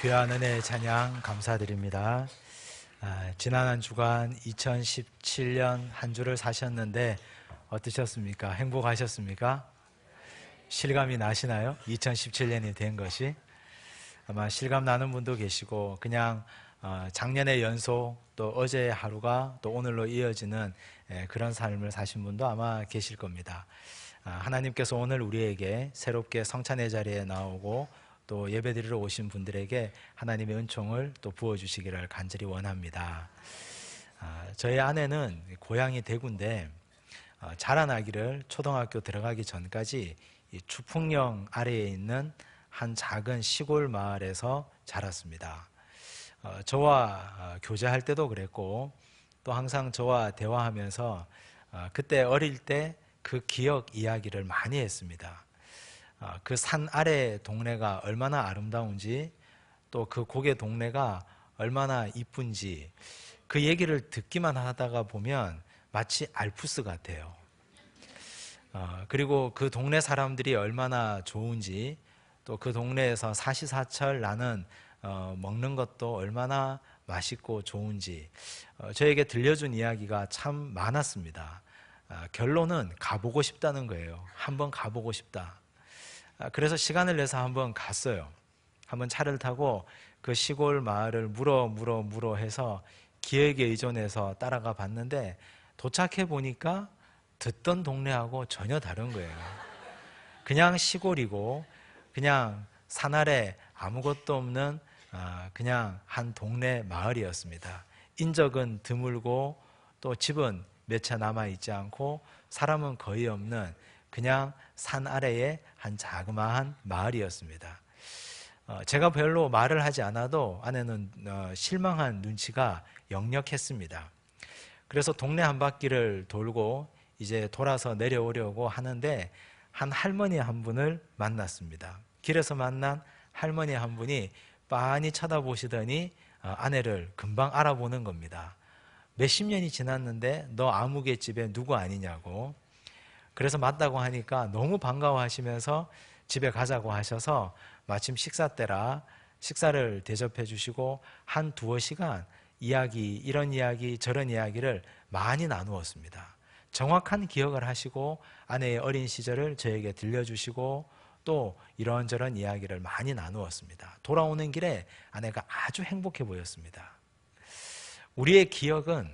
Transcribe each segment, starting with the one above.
귀한 은혜의 찬양 감사드립니다. 지난 한 주간 2017년 한 주를 사셨는데 어떠셨습니까? 행복하셨습니까? 실감이 나시나요? 2017년이 된 것이 아마 실감 나는 분도 계시고 그냥 작년의 연속 또 어제의 하루가 또 오늘로 이어지는 그런 삶을 사신 분도 아마 계실 겁니다. 하나님께서 오늘 우리에게 새롭게 성찬의 자리에 나오고 또 예배드리러 오신 분들에게 하나님의 은총을 또 부어주시기를 간절히 원합니다. 저희 아내는 고향이 대구인데 자라나기를 초등학교 들어가기 전까지 이 추풍령 아래에 있는 한 작은 시골 마을에서 자랐습니다. 저와 교제할 때도 그랬고 또 항상 저와 대화하면서 그때 어릴 때 그 기억 이야기를 많이 했습니다. 그 산 아래 동네가 얼마나 아름다운지 또 그 고개 동네가 얼마나 이쁜지 그 얘기를 듣기만 하다가 보면 마치 알프스 같아요. 그리고 그 동네 사람들이 얼마나 좋은지 또 그 동네에서 사시사철 나는 먹는 것도 얼마나 맛있고 좋은지 저에게 들려준 이야기가 참 많았습니다. 결론은 가보고 싶다는 거예요. 한번 가보고 싶다. 그래서 시간을 내서 한번 갔어요. 한번 차를 타고 그 시골 마을을 물어 해서 기억에 의존해서 따라가 봤는데 도착해 보니까 듣던 동네하고 전혀 다른 거예요. 그냥 시골이고 그냥 산 아래 아무것도 없는 그냥 한 동네 마을이었습니다. 인적은 드물고 또 집은 몇 채 남아있지 않고 사람은 거의 없는 그냥 산 아래의 한 자그마한 마을이었습니다. 제가 별로 말을 하지 않아도 아내는 실망한 눈치가 역력했습니다. 그래서 동네 한 바퀴를 돌고 이제 돌아서 내려오려고 하는데 한 할머니 한 분을 만났습니다. 길에서 만난 할머니 한 분이 빤히 쳐다보시더니 아내를 금방 알아보는 겁니다. 몇십 년이 지났는데 너 아무개 집에 누구 아니냐고. 그래서 맞다고 하니까 너무 반가워하시면서 집에 가자고 하셔서 마침 식사 때라 식사를 대접해 주시고 한 두어 시간 이야기, 이런 이야기 저런 이야기를 많이 나누었습니다. 정확한 기억을 하시고 아내의 어린 시절을 저에게 들려주시고 또 이런저런 이야기를 많이 나누었습니다. 돌아오는 길에 아내가 아주 행복해 보였습니다. 우리의 기억은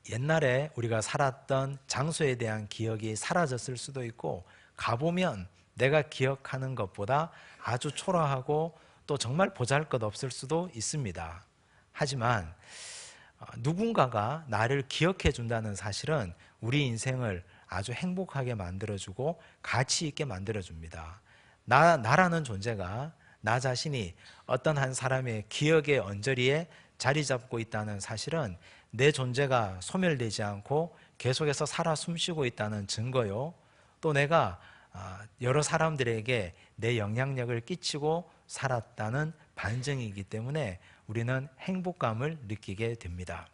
옛날에 우리가 살았던 장소에 대한 기억이 사라졌을 수도 있고 가보면 내가 기억하는 것보다 아주 초라하고 또 정말 보잘것없을 수도 있습니다. 하지만 누군가가 나를 기억해 준다는 사실은 우리 인생을 아주 행복하게 만들어주고 가치 있게 만들어줍니다. 나라는 존재가 나 자신이 어떤 한 사람의 기억의 언저리에 자리 잡고 있다는 사실은 내 존재가 소멸되지 않고 계속해서 살아 숨쉬고 있다는 증거요. 또 내가 여러 사람들에게 내 영향력을 끼치고 살았다는 반증이기 때문에 우리는 행복감을 느끼게 됩니다.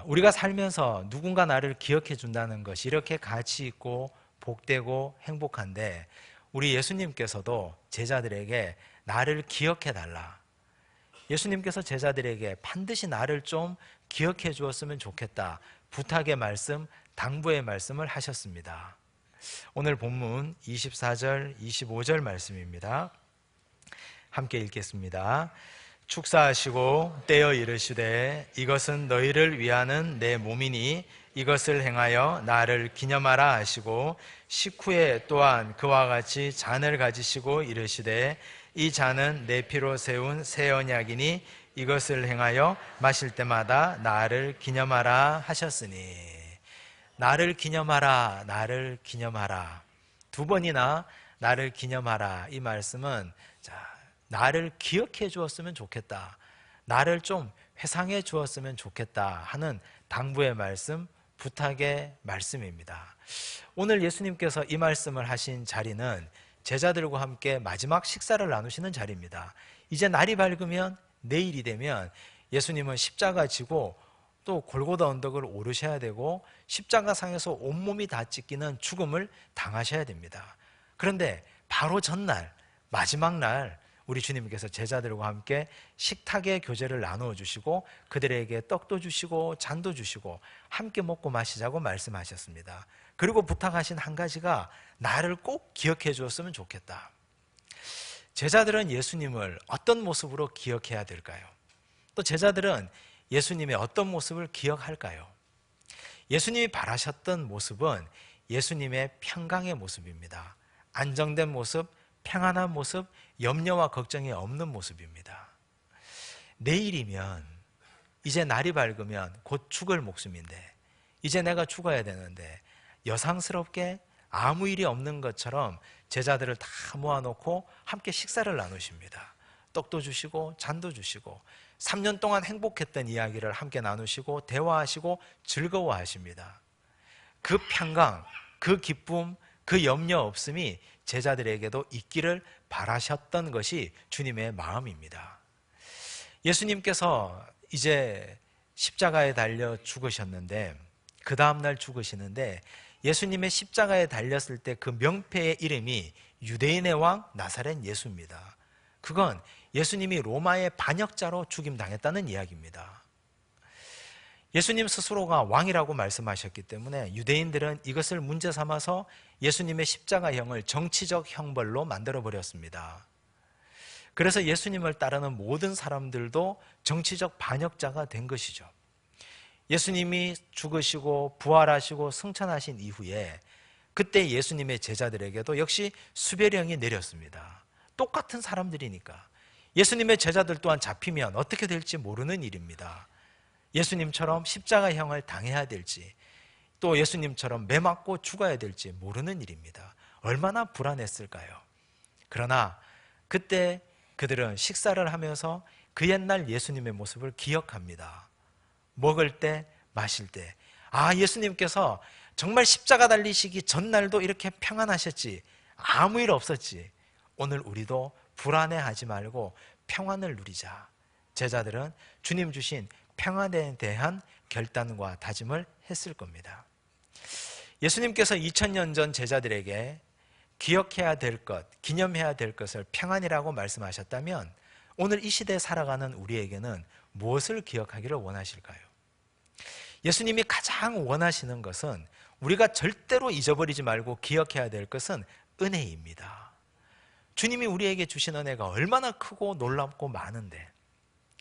우리가 살면서 누군가 나를 기억해 준다는 것이 이렇게 가치 있고 복되고 행복한데 우리 예수님께서도 제자들에게 나를 기억해 달라. 예수님께서 제자들에게 반드시 나를 좀 기억해 주었으면 좋겠다. 부탁의 말씀, 당부의 말씀을 하셨습니다. 오늘 본문 24절, 25절 말씀입니다. 함께 읽겠습니다. 축사하시고 떼어 이르시되 이것은 너희를 위하는 내 몸이니 이것을 행하여 나를 기념하라 하시고 식후에 또한 그와 같이 잔을 가지시고 이르시되 이 잔은 내 피로 세운 새 언약이니 이것을 행하여 마실 때마다 나를 기념하라 하셨으니 나를 기념하라, 나를 기념하라. 두 번이나 나를 기념하라. 이 말씀은 나를 기억해 주었으면 좋겠다. 나를 좀 회상해 주었으면 좋겠다 하는 당부의 말씀, 부탁의 말씀입니다. 오늘 예수님께서 이 말씀을 하신 자리는 제자들과 함께 마지막 식사를 나누시는 자리입니다. 이제 날이 밝으면 내일이 되면 예수님은 십자가 지고 또 골고다 언덕을 오르셔야 되고 십자가상에서 온몸이 다 찢기는 죽음을 당하셔야 됩니다. 그런데 바로 전날 마지막 날 우리 주님께서 제자들과 함께 식탁의 교제를 나누어 주시고 그들에게 떡도 주시고 잔도 주시고 함께 먹고 마시자고 말씀하셨습니다. 그리고 부탁하신 한 가지가 나를 꼭 기억해 주었으면 좋겠다. 제자들은 예수님을 어떤 모습으로 기억해야 될까요? 또 제자들은 예수님의 어떤 모습을 기억할까요? 예수님이 바라셨던 모습은 예수님의 평강의 모습입니다. 안정된 모습, 평안한 모습, 염려와 걱정이 없는 모습입니다. 내일이면, 이제 날이 밝으면 곧 죽을 목숨인데, 이제 내가 죽어야 되는데 여상스럽게 아무 일이 없는 것처럼 제자들을 다 모아놓고 함께 식사를 나누십니다. 떡도 주시고 잔도 주시고 3년 동안 행복했던 이야기를 함께 나누시고 대화하시고 즐거워하십니다. 그 평강, 그 기쁨, 그 염려 없음이 제자들에게도 있기를 바라셨던 것이 주님의 마음입니다. 예수님께서 이제 십자가에 달려 죽으셨는데, 그 다음날 죽으시는데, 예수님의 십자가에 달렸을 때 그 명패의 이름이 유대인의 왕 나사렛 예수입니다. 그건 예수님이 로마의 반역자로 죽임당했다는 이야기입니다. 예수님 스스로가 왕이라고 말씀하셨기 때문에 유대인들은 이것을 문제 삼아서 예수님의 십자가형을 정치적 형벌로 만들어버렸습니다. 그래서 예수님을 따르는 모든 사람들도 정치적 반역자가 된 것이죠. 예수님이 죽으시고 부활하시고 승천하신 이후에 그때 예수님의 제자들에게도 역시 수배령이 내렸습니다. 똑같은 사람들이니까. 예수님의 제자들 또한 잡히면 어떻게 될지 모르는 일입니다. 예수님처럼 십자가형을 당해야 될지, 또 예수님처럼 매 맞고 죽어야 될지 모르는 일입니다. 얼마나 불안했을까요? 그러나 그때 그들은 식사를 하면서 그 옛날 예수님의 모습을 기억합니다. 먹을 때, 마실 때, 아, 예수님께서 정말 십자가 달리시기 전날도 이렇게 평안하셨지, 아무 일 없었지, 오늘 우리도 불안해하지 말고 평안을 누리자. 제자들은 주님 주신 평안에 대한 결단과 다짐을 했을 겁니다. 예수님께서 2000년 전 제자들에게 기억해야 될 것, 기념해야 될 것을 평안이라고 말씀하셨다면 오늘 이 시대에 살아가는 우리에게는 무엇을 기억하기를 원하실까요? 예수님이 가장 원하시는 것은, 우리가 절대로 잊어버리지 말고 기억해야 될 것은 은혜입니다. 주님이 우리에게 주신 은혜가 얼마나 크고 놀랍고 많은데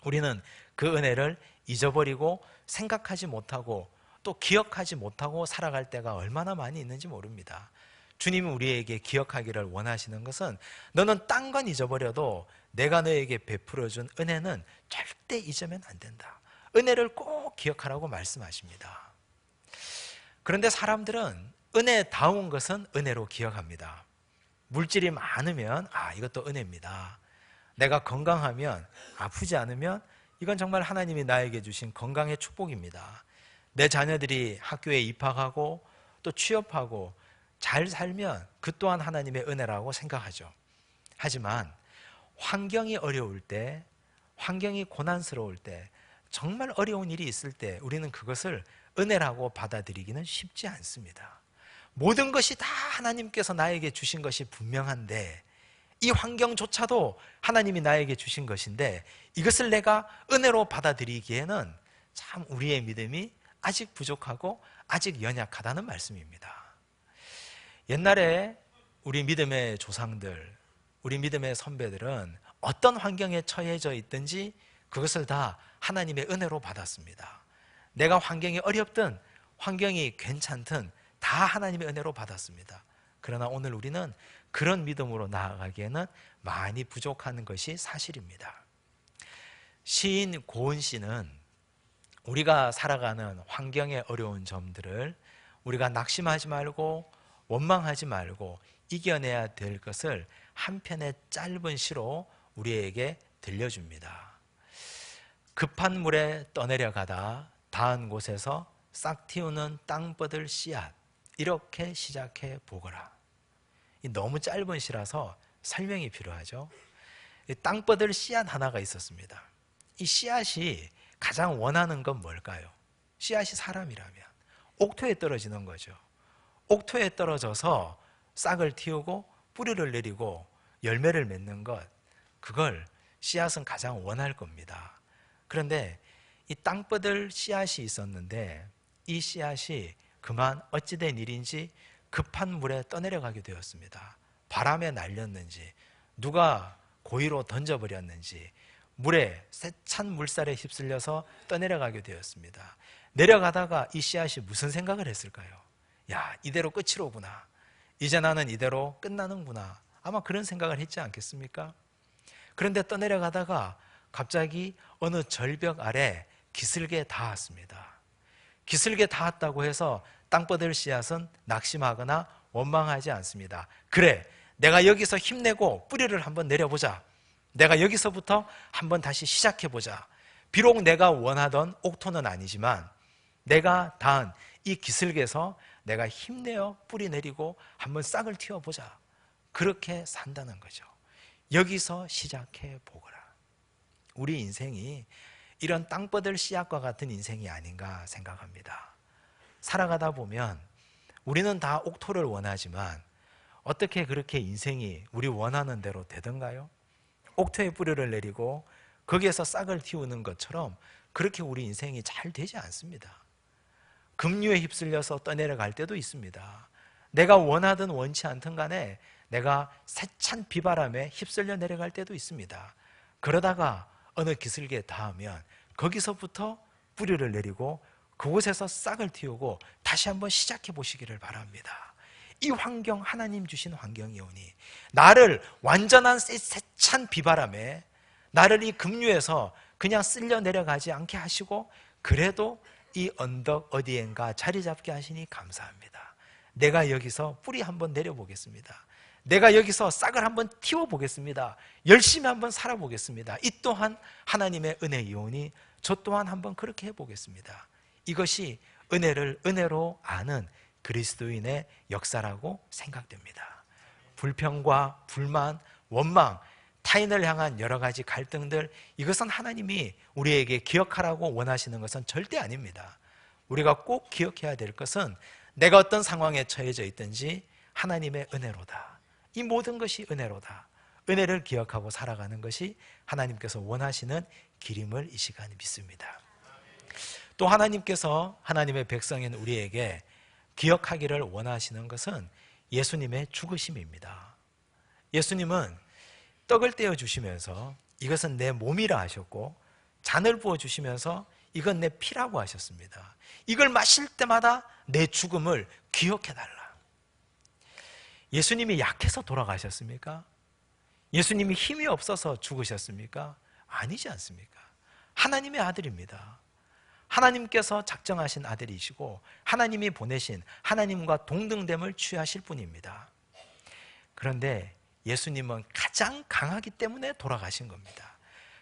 우리는 그 은혜를 잊어버리고 생각하지 못하고 또 기억하지 못하고 살아갈 때가 얼마나 많이 있는지 모릅니다. 주님이 우리에게 기억하기를 원하시는 것은, 너는 딴 건 잊어버려도 내가 너에게 베풀어준 은혜는 절대 잊으면 안 된다. 은혜를 꼭 기억하라고 말씀하십니다. 그런데 사람들은 은혜다운 것은 은혜로 기억합니다. 물질이 많으면 이것도 은혜입니다. 내가 건강하면, 아프지 않으면 이건 정말 하나님이 나에게 주신 건강의 축복입니다. 내 자녀들이 학교에 입학하고 또 취업하고 잘 살면 그 또한 하나님의 은혜라고 생각하죠. 하지만 환경이 어려울 때, 환경이 고난스러울 때, 정말 어려운 일이 있을 때 우리는 그것을 은혜라고 받아들이기는 쉽지 않습니다. 모든 것이 다 하나님께서 나에게 주신 것이 분명한데, 이 환경조차도 하나님이 나에게 주신 것인데 이것을 내가 은혜로 받아들이기에는 참 우리의 믿음이 아직 부족하고 아직 연약하다는 말씀입니다. 옛날에 우리 믿음의 조상들, 우리 믿음의 선배들은 어떤 환경에 처해져 있든지 그것을 다 하나님의 은혜로 받았습니다. 내가 환경이 어렵든 환경이 괜찮든 다 하나님의 은혜로 받았습니다. 그러나 오늘 우리는 그런 믿음으로 나아가기에는 많이 부족한 것이 사실입니다. 시인 고은 씨는 우리가 살아가는 환경의 어려운 점들을 우리가 낙심하지 말고 원망하지 말고 이겨내야 될 것을 한 편의 짧은 시로 우리에게 들려줍니다. 급한 물에 떠내려가다 닿은 곳에서 싹 틔우는 땅버들 씨앗, 이렇게 시작해 보거라. 너무 짧은 시라서 설명이 필요하죠. 땅버들 씨앗 하나가 있었습니다. 이 씨앗이 가장 원하는 건 뭘까요? 씨앗이 사람이라면 옥토에 떨어지는 거죠. 옥토에 떨어져서 싹을 틔우고 뿌리를 내리고 열매를 맺는 것, 그걸 씨앗은 가장 원할 겁니다. 그런데 이 땅버들 씨앗이 있었는데 이 씨앗이 그만 어찌된 일인지 급한 물에 떠내려가게 되었습니다. 바람에 날렸는지 누가 고의로 던져버렸는지 물에 세찬 물살에 휩쓸려서 떠내려가게 되었습니다. 내려가다가 이 씨앗이 무슨 생각을 했을까요? 야, 이대로 끝이로구나. 이제 나는 이대로 끝나는구나. 아마 그런 생각을 했지 않겠습니까? 그런데 떠내려가다가 갑자기 어느 절벽 아래 기슭에 닿았습니다. 기슭에 닿았다고 해서 땅버들 씨앗은 낙심하거나 원망하지 않습니다. 그래, 내가 여기서 힘내고 뿌리를 한번 내려보자. 내가 여기서부터 한번 다시 시작해보자. 비록 내가 원하던 옥토는 아니지만 내가 닿은 이 기슭에서 내가 힘내어 뿌리 내리고 한번 싹을 틔워보자. 그렇게 산다는 거죠. 여기서 시작해 보거라. 우리 인생이 이런 땅버들 씨앗과 같은 인생이 아닌가 생각합니다. 살아가다 보면 우리는 다 옥토를 원하지만 어떻게 그렇게 인생이 우리 원하는 대로 되던가요? 옥토에 뿌리를 내리고 거기에서 싹을 틔우는 것처럼 그렇게 우리 인생이 잘 되지 않습니다. 급류에 휩쓸려서 떠내려갈 때도 있습니다. 내가 원하든 원치 않든 간에 내가 세찬 비바람에 휩쓸려 내려갈 때도 있습니다. 그러다가 어느 기슭에 닿으면 거기서부터 뿌리를 내리고 그곳에서 싹을 틔우고 다시 한번 시작해 보시기를 바랍니다. 이 환경, 하나님 주신 환경이오니 나를 완전한 세찬 비바람에 나를 이 급류에서 그냥 쓸려 내려가지 않게 하시고 그래도 이 언덕 어디엔가 자리 잡게 하시니 감사합니다. 내가 여기서 뿌리 한번 내려보겠습니다. 내가 여기서 싹을 한번 틔워보겠습니다. 열심히 한번 살아보겠습니다. 이 또한 하나님의 은혜이오니 저 또한 한번 그렇게 해보겠습니다. 이것이 은혜를 은혜로 아는 그리스도인의 역사라고 생각됩니다. 불평과 불만, 원망, 타인을 향한 여러 가지 갈등들, 이것은 하나님이 우리에게 기억하라고 원하시는 것은 절대 아닙니다. 우리가 꼭 기억해야 될 것은 내가 어떤 상황에 처해져 있든지 하나님의 은혜로다. 이 모든 것이 은혜로다. 은혜를 기억하고 살아가는 것이 하나님께서 원하시는 길임을 이 시간에 믿습니다. 또 하나님께서 하나님의 백성인 우리에게 기억하기를 원하시는 것은 예수님의 죽으심입니다. 예수님은 떡을 떼어 주시면서 이것은 내 몸이라 하셨고 잔을 부어 주시면서 이건 내 피라고 하셨습니다. 이걸 마실 때마다 내 죽음을 기억해달라. 예수님이 약해서 돌아가셨습니까? 예수님이 힘이 없어서 죽으셨습니까? 아니지 않습니까? 하나님의 아들입니다. 하나님께서 작정하신 아들이시고 하나님이 보내신 하나님과 동등됨을 취하실 분입니다. 그런데 예수님은 가장 강하기 때문에 돌아가신 겁니다.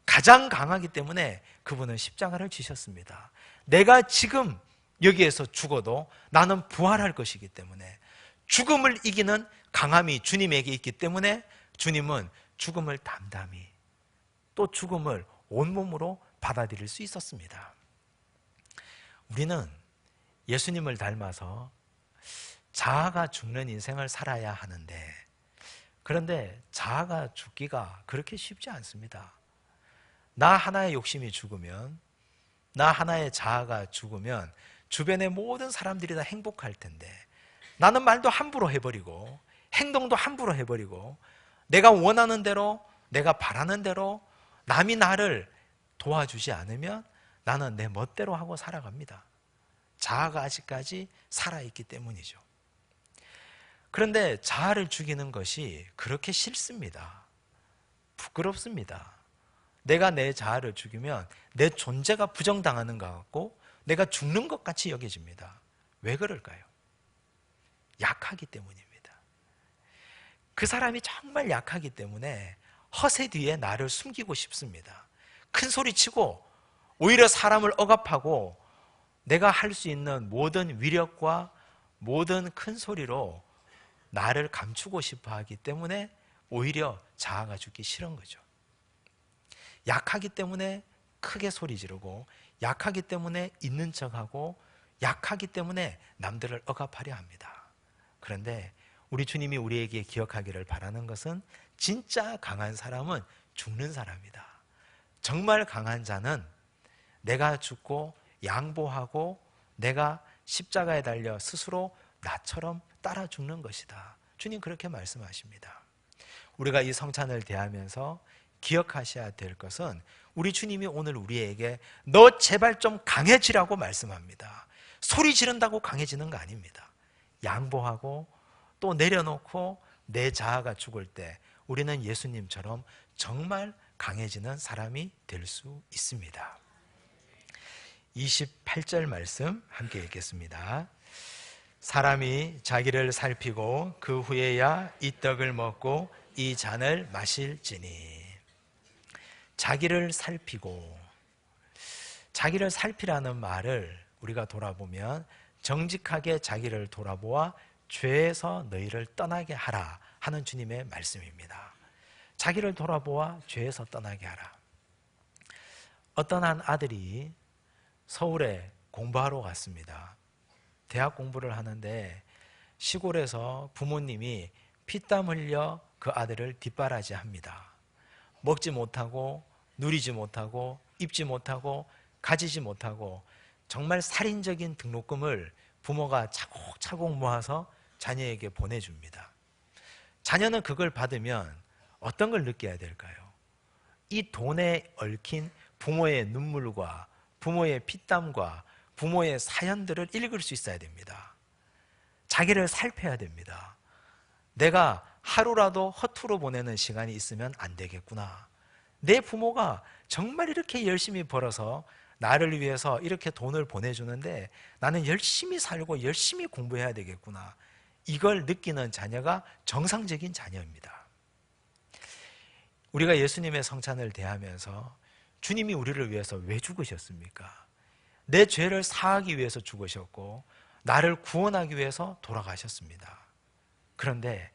가장 강하기 때문에 그분은 십자가를 지셨습니다. 내가 지금 여기에서 죽어도 나는 부활할 것이기 때문에 죽음을 이기는 강함이 주님에게 있기 때문에 주님은 죽음을 담담히 또 죽음을 온몸으로 받아들일 수 있었습니다. 우리는 예수님을 닮아서 자아가 죽는 인생을 살아야 하는데 그런데 자아가 죽기가 그렇게 쉽지 않습니다. 나 하나의 욕심이 죽으면, 나 하나의 자아가 죽으면 주변의 모든 사람들이 다 행복할 텐데 나는 말도 함부로 해버리고 행동도 함부로 해버리고 내가 원하는 대로, 내가 바라는 대로 남이 나를 도와주지 않으면 나는 내 멋대로 하고 살아갑니다. 자아가 아직까지 살아있기 때문이죠. 그런데 자아를 죽이는 것이 그렇게 싫습니다. 부끄럽습니다. 내가 내 자아를 죽이면 내 존재가 부정당하는 것 같고 내가 죽는 것 같이 여겨집니다. 왜 그럴까요? 약하기 때문입니다. 그 사람이 정말 약하기 때문에 허세 뒤에 나를 숨기고 싶습니다. 큰 소리치고 오히려 사람을 억압하고 내가 할 수 있는 모든 위력과 모든 큰 소리로 나를 감추고 싶어 하기 때문에 오히려 자아가 죽기 싫은 거죠. 약하기 때문에 크게 소리 지르고 약하기 때문에 있는 척하고 약하기 때문에 남들을 억압하려 합니다. 그런데 우리 주님이 우리에게 기억하기를 바라는 것은 진짜 강한 사람은 죽는 사람이다. 정말 강한 자는 내가 죽고 양보하고 내가 십자가에 달려 스스로 나처럼 따라 죽는 것이다. 주님 그렇게 말씀하십니다. 우리가 이 성찬을 대하면서 기억하셔야 될 것은 우리 주님이 오늘 우리에게 너 제발 좀 강해지라고 말씀합니다. 소리 지른다고 강해지는 거 아닙니다. 양보하고 또 내려놓고 내 자아가 죽을 때 우리는 예수님처럼 정말 강해지는 사람이 될 수 있습니다. 28절 말씀 함께 읽겠습니다. 사람이 자기를 살피고 그 후에야 이 떡을 먹고 이 잔을 마실지니. 자기를 살피고, 자기를 살피라는 말을 우리가 돌아보면 정직하게 자기를 돌아보아 죄에서 너희를 떠나게 하라 하는 주님의 말씀입니다. 자기를 돌아보아 죄에서 떠나게 하라. 어떤 한 아들이 서울에 공부하러 갔습니다. 대학 공부를 하는데 시골에서 부모님이 피땀 흘려 그 아들을 뒷바라지합니다. 먹지 못하고 누리지 못하고 입지 못하고 가지지 못하고 정말 살인적인 등록금을 부모가 차곡차곡 모아서 자녀에게 보내줍니다. 자녀는 그걸 받으면 어떤 걸 느껴야 될까요? 이 돈에 얽힌 부모의 눈물과 부모의 피땀과 부모의 사연들을 읽을 수 있어야 됩니다. 자기를 살펴야 됩니다. 내가 하루라도 허투루 보내는 시간이 있으면 안 되겠구나. 내 부모가 정말 이렇게 열심히 벌어서 나를 위해서 이렇게 돈을 보내주는데 나는 열심히 살고 열심히 공부해야 되겠구나. 이걸 느끼는 자녀가 정상적인 자녀입니다. 우리가 예수님의 성찬을 대하면서 주님이 우리를 위해서 왜 죽으셨습니까? 내 죄를 사하기 위해서 죽으셨고 나를 구원하기 위해서 돌아가셨습니다. 그런데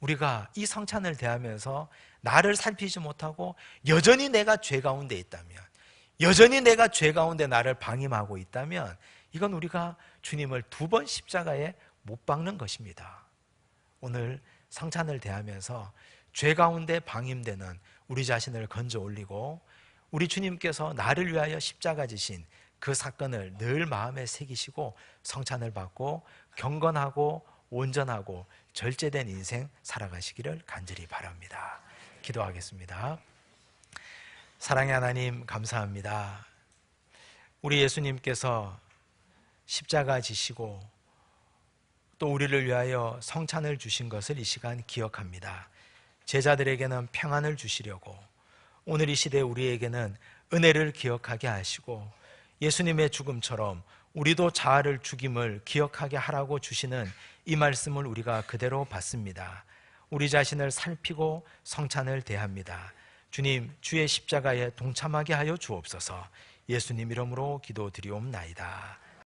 우리가 이 성찬을 대하면서 나를 살피지 못하고 여전히 내가 죄 가운데 있다면, 여전히 내가 죄 가운데 나를 방임하고 있다면 이건 우리가 주님을 2번 십자가에 못 박는 것입니다. 오늘 성찬을 대하면서 죄 가운데 방임되는 우리 자신을 건져 올리고 우리 주님께서 나를 위하여 십자가 지신 그 사건을 늘 마음에 새기시고 성찬을 받고 경건하고 온전하고 절제된 인생 살아가시기를 간절히 바랍니다. 기도하겠습니다. 사랑의 하나님 감사합니다. 우리 예수님께서 십자가 지시고 또 우리를 위하여 성찬을 주신 것을 이 시간 기억합니다. 제자들에게는 평안을 주시려고 오늘 이 시대 우리에게는 은혜를 기억하게 하시고 예수님의 죽음처럼 우리도 자아를 죽임을 기억하게 하라고 주시는 이 말씀을 우리가 그대로 받습니다. 우리 자신을 살피고 성찬을 대합니다. 주님, 주의 십자가에 동참하게 하여 주옵소서. 예수님 이름으로 기도드리옵나이다.